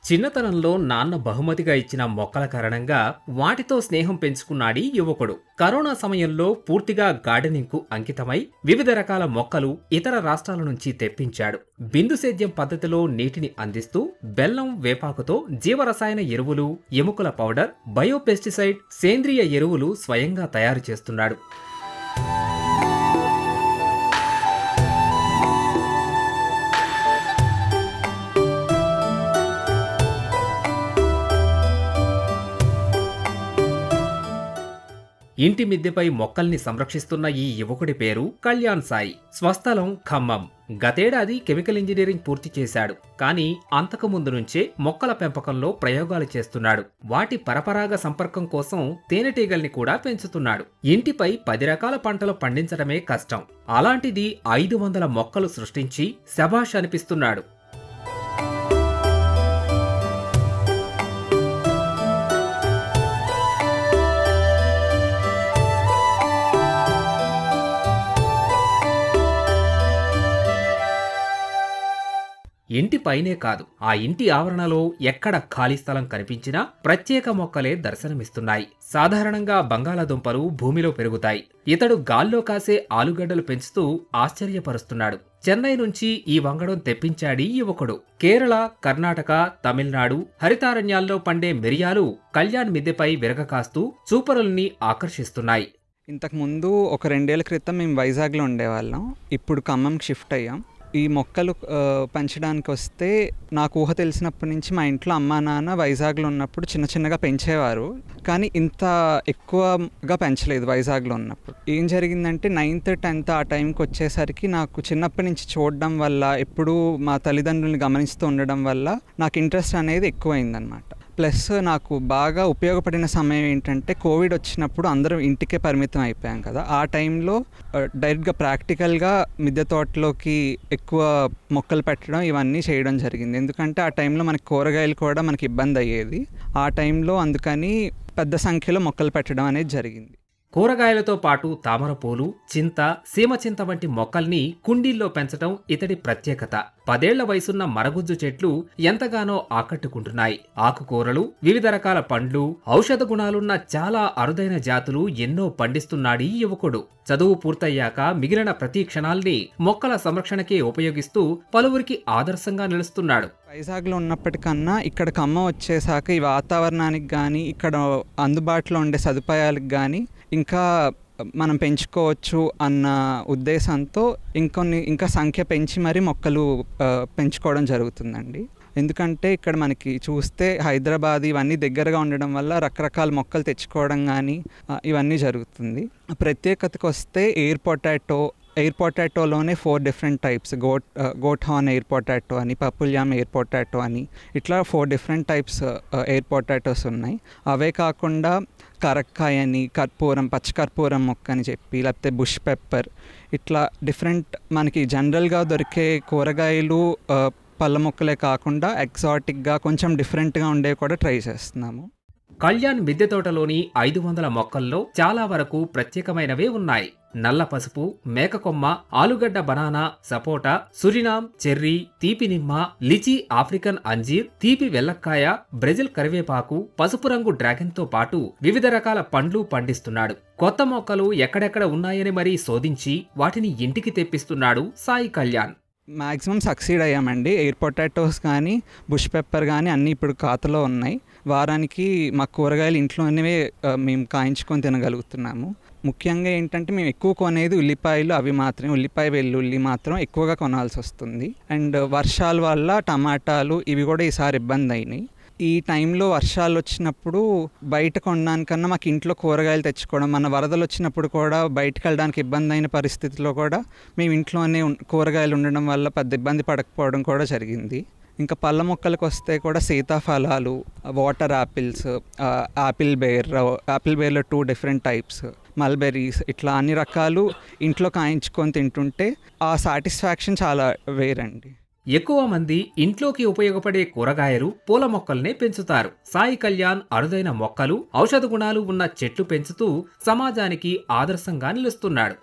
చిన్నతనంలో నాన్న బహుమతిగా ఇచ్చిన మొక్కల కారణంగా వాటితో స్నేహం పెంచుకున్నాడీ యువకుడు. కరోనా సమయంలో పూర్తిగా గార్డెనింగ్కు అంకితమై వివిధ రకాల మొక్కలు ఇతర రాష్ట్రాల నుంచి తెప్పించాడు. బిందు సేద్యం పద్ధతిలో నీటిని అందిస్తూ బెల్లం, వేపాకుతో జీవరసాయన ఎరువులు, ఎముకల పౌడర్, బయోపెస్టిసైడ్, సేంద్రియ ఎరువులు స్వయంగా తయారు చేస్తున్నాడు. ఇంటి మిద్దెపై మొక్కల్ని సంరక్షిస్తున్న ఈ యువకుడి పేరు కళ్యాణ్ సాయి. స్వస్థలం ఖమ్మం. గతేడాది కెమికల్ ఇంజనీరింగ్ పూర్తి చేశాడు. కానీ అంతకు ముందు నుంచే మొక్కల పెంపకంలో ప్రయోగాలు చేస్తున్నాడు. వాటి పరపరాగ సంపర్కం కోసం తేనెటీగల్ని కూడా పెంచుతున్నాడు. ఇంటిపై 10 రకాల పంటలు పండించడమే కష్టం. అలాంటిది 500 మొక్కలు సృష్టించి శభాష్ అనిపిస్తున్నాడు. ఇంటిపైనే కాదు, ఆ ఇంటి ఆవరణలో ఎక్కడ ఖాళీ స్థలం కనిపించినా ప్రత్యేక మొక్కలే దర్శనమిస్తున్నాయి. సాధారణంగా బంగాళాదుంపలు భూమిలో పెరుగుతాయి. ఇతడు గాల్లో కాసే ఆలుగడ్డలు పెంచుతూ ఆశ్చర్యపరుస్తున్నాడు. చెన్నై నుంచి ఈ వంగడం తెప్పించాడీ యువకుడు. కేరళ, కర్ణాటక, తమిళనాడు హరితారణ్యాల్లో పండే మిరియాలు కళ్యాణ్ మిద్దెపై విరగకాస్తూ చూపరుల్ని ఆకర్షిస్తున్నాయి. ఇంతకుముందు ఒక 2 ఏళ్ల క్రితం మేము వైజాగ్లో ఉండేవాళ్ళం. ఇప్పుడు ఖమ్మంకి షిఫ్ట్ అయ్యాం. ఈ మొక్కలు పెంచడానికి వస్తే నాకు ఊహ తెలిసినప్పటి నుంచి మా ఇంట్లో అమ్మా నాన్న వైజాగ్లో ఉన్నప్పుడు చిన్నగా పెంచేవారు. కానీ ఇంత ఎక్కువగా పెంచలేదు వైజాగ్లో ఉన్నప్పుడు. ఏం జరిగిందంటే 9th 10th ఆ టైంకి వచ్చేసరికి నాకు చిన్నప్పటి నుంచి చూడడం వల్ల, ఎప్పుడూ మా తల్లిదండ్రులను గమనిస్తూ ఉండడం వల్ల నాకు ఇంట్రెస్ట్ అనేది ఎక్కువైందనమాట. ప్లస్ నాకు బాగా ఉపయోగపడిన సమయం ఏంటంటే కోవిడ్ వచ్చినప్పుడు అందరం ఇంటికే పరిమితం అయిపోయాం కదా. ఆ టైంలో డైరెక్ట్గా ప్రాక్టికల్గా మిద్దె తోటలోకి ఎక్కువ మొక్కలు పెట్టడం ఇవన్నీ చేయడం జరిగింది. ఎందుకంటే ఆ టైంలో మనకి కూరగాయలు కూడా మనకి ఇబ్బంది అయ్యేది. ఆ టైంలో అందుకని పెద్ద సంఖ్యలో మొక్కలు పెట్టడం అనేది జరిగింది. కూరగాయలతో పాటు తామరపూలు, చింత, సీమచింత వంటి మొక్కల్ని కుండీల్లో పెంచడం ఇతడి ప్రత్యేకత. 10 ఏళ్ల వయసున్న మరగుజ్జు చెట్లు ఎంతగానో ఆకట్టుకుంటున్నాయి. ఆకుకూరలు, వివిధ రకాల పండ్లు, ఔషధ గుణాలున్న చాలా అరుదైన జాతులు ఎన్నో పండిస్తున్నాడీ యువకుడు. చదువు పూర్తయ్యాక మిగిలిన ప్రతి క్షణాల్ని మొక్కల సంరక్షణకే ఉపయోగిస్తూ పలువురికి ఆదర్శంగా నిలుస్తున్నాడు. వైజాగ్లో ఉన్నప్పటికన్నా ఇక్కడ ఖమ్మం వచ్చేసాక ఈ వాతావరణానికి కానీ, ఇక్కడ అందుబాటులో ఉండే సదుపాయాలకు కానీ ఇంకా మనం పెంచుకోవచ్చు అన్న ఉద్దేశంతో ఇంకా సంఖ్య పెంచి మరీ మొక్కలు పెంచుకోవడం జరుగుతుందండి. ఎందుకంటే ఇక్కడ మనకి చూస్తే హైదరాబాద్ ఇవన్నీ దగ్గరగా ఉండడం వల్ల రకరకాల మొక్కలు తెచ్చుకోవడం కానీ ఇవన్నీ జరుగుతుంది. ప్రత్యేకతకు వస్తే ఎయిర్ పొటాటోలోనే 4 different types, goat horn air potato అని, పర్పుల్ యామ్ ఎయిర్ పొటాటో అని, ఇట్లా 4 డిఫరెంట్ టైప్స్ ఎయిర్ పొటాటోస్ ఉన్నాయి. అవే కాకుండా కరక్కాయ అని, పచ్చకర్పూరం మొక్క అని చెప్పి, లేకపోతే బుష్ పెప్పర్, ఇట్లా డిఫరెంట్ మనకి జనరల్గా దొరికే కూరగాయలు పళ్ళ మొక్కలే కాకుండా ఎగ్జాటిక్గా కొంచెం డిఫరెంట్గా ఉండేవి కూడా ట్రై చేస్తున్నాము. కళ్యాణ్ మిద్దె తోటలోని 500 మొక్కల్లో చాలా వరకు ప్రత్యేకమైనవే ఉన్నాయి. నల్ల పసుపు, మేకకొమ్మ, ఆలుగడ్డ, బనానా, సపోటా, సురినామ్, చెర్రీ, తీపి నిమ్మ, లిచీ, ఆఫ్రికన్ అంజీర్, తీపి వెల్లక్కాయ, బ్రెజిల్ కరివేపాకు, పసుపు రంగు డ్రాగన్తో పాటు వివిధ రకాల పండ్లు పండిస్తున్నాడు. కొత్త మొక్కలు ఎక్కడెక్కడ ఉన్నాయని మరీ శోధించి వాటిని ఇంటికి తెప్పిస్తున్నాడు సాయి కళ్యాణ్. మ్యాక్సిమం సక్సీడ్ అయ్యామండి. ఎయిర్ పొటాటోస్ కానీ, బుష్ పెప్పర్ కానీ అన్నీ ఇప్పుడు ఖాతాలో ఉన్నాయి. వారానికి మా కూరగాయలు ఇంట్లోనే మేము కాయించుకొని తినగలుగుతున్నాము. ముఖ్యంగా ఏంటంటే మేము ఎక్కువ కొనేది ఉల్లిపాయలు, అవి మాత్రమే. ఉల్లిపాయ, వెల్లుల్లి మాత్రం ఎక్కువగా కొనాల్సి వస్తుంది. అండ్ వర్షాల వల్ల టమాటాలు ఇవి కూడా ఈసారి ఇబ్బంది అయినాయి. ఈ టైంలో వర్షాలు వచ్చినప్పుడు బయట కొనడానికన్నా మాకు ఇంట్లో కూరగాయలు తెచ్చుకోవడం, మన వరదలు వచ్చినప్పుడు కూడా బయటకు వెళ్ళడానికి ఇబ్బంది అయిన పరిస్థితిలో కూడా మేము ఇంట్లోనే కూరగాయలు ఉండడం వల్ల పెద్ద ఇబ్బంది పడకపోవడం కూడా జరిగింది. ఇంకా పళ్ళ మొక్కలకు వస్తే కూడా సీతాఫలాలు, వాటర్ యాపిల్స్, యాపిల్ బేర్లో 2 డిఫరెంట్ టైప్స్, మల్బెర్రీస్, ఇట్లా అన్ని రకాలు ఇంట్లో కాయించుకొని తింటుంటే ఆ సాటిస్ఫాక్షన్ చాలా వేరండి. ఎక్కువ మంది ఇంట్లోకి ఉపయోగపడే కూరగాయలు, పూల మొక్కల్నే పెంచుతారు. సాయి కళ్యాణ్ అరుదైన మొక్కలు, ఔషధ గుణాలు ఉన్న చెట్లు పెంచుతూ సమాజానికి ఆదర్శంగా నిలుస్తున్నాడు.